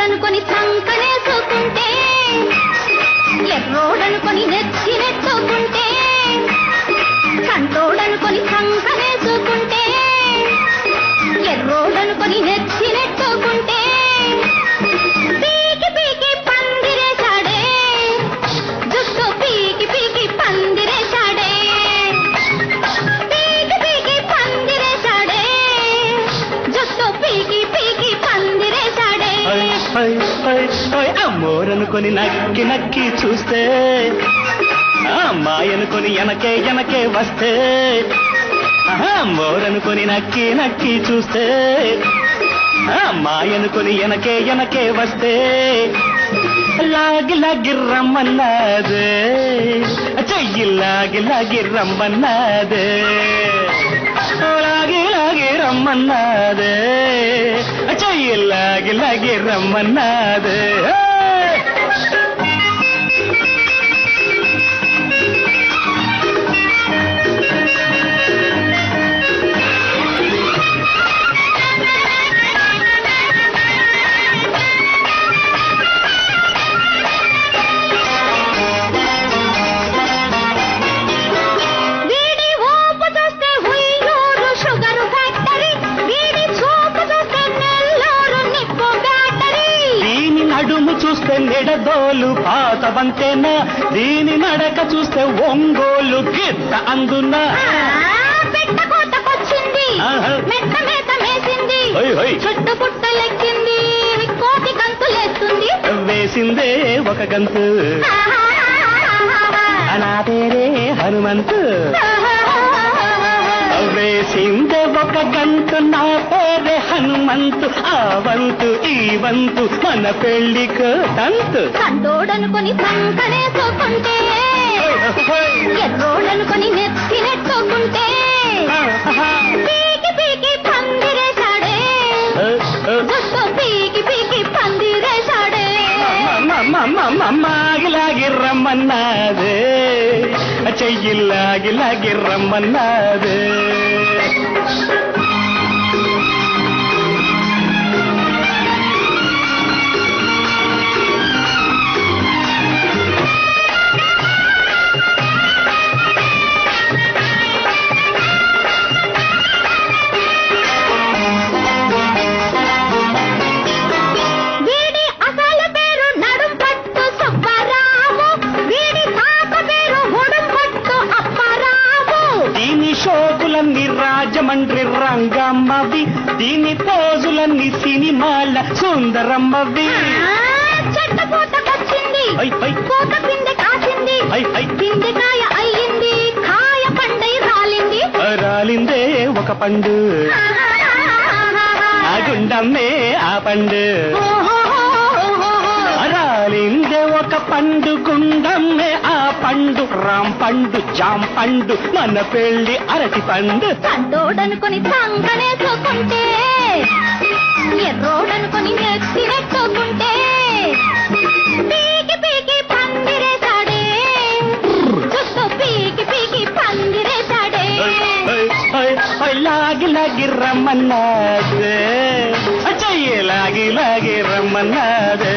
ఎర్రోడనుకొని సంకనేసుకుంటే ఎర్రోడనుకొని నెచ్చి నెట్టుకుంటే కంటోడనుకొని సంకనేసుకుంటే ఎర్రోడనుకొని నెచ్చి నెట్టుకుంటే పీకి పీకి పందిరేశాడే జుట్టు పీకి పీకి పందిరేశాడే పీకి పీకి పందిరేశాడే జుట్టు పీకి పీకి పందిరేశాడే అమ్మోరనుకొని నక్కి నక్కి చూస్తే అమ్మాయనుకొని ఎనకే ఎనకే వస్తే అమ్మోరనుకొని నక్కి నక్కి చూస్తే అమ్మాయనుకొని ఎనకే ఎనకే వస్తే లాగి లాగి రమ్మన్నాదే చెయ్యి లాగి లాగి రమ్మన్నాదే లాగి లాగి రమ్మన్నాదే చెయ్యి లాగి లాగి రమ్మన్నాదే నడుము చూస్తే నిడదోలు పాత వంతేనా దీని నడక చూస్తే ఒంగోలు గిత్త అందునా మెట్ట మేత మేసింది చుట్టు పుట్టలెక్కింది కోటి గంతులేస్తుంది వేసిందే ఒక గంతు నా పేరే హనుమంతు వేసిందే ఒక గంతు నా పేరే హనుమంతు ఆ వంతు ఈ వంతు మన పెళ్లికు తంతు కంటోడనుకొని సంకనేసుకుంటే ఎర్రోడనుకొని నెత్తి నెట్టుకుంటే పీకి పీకి పందిరేశాడే జుట్టు పీకి పీకి పందిరేశాడే మాగిలాగి రమ్మన్నాదే చెయ్యిలాగి లాగి రమ్మన్నాదే షోకులన్నీ రాజమండ్రి రంగమ్మవి దీని పోజులన్నీ సినిమాల సుందరమ్మవి చెట్టపోతకొచ్చింది పూత పిందె కాసింది పిందెకాయ అయ్యింది కాయ పండై రాలింది రాలిందే ఒక పండు ఆ గుండమ్మే ఆ పండు రాలిందే ఒక పండు గుండమ్మే ఆ పండు రామ్ పండు జామ్ పండు మన పెళ్లి అరటి పండు కంటోడనుకొని సంకనేసుకుంటే ఎర్రోడనుకొని నెత్తి నెట్టుకుంటే పీకి పీకి పందిరేశాడే చుట్టూ పీకి పీకి పందిరేశాడే లాగి లాగి రమ్మన్నాదే చెయ్యి లాగి లాగి రమ్మన్నాదే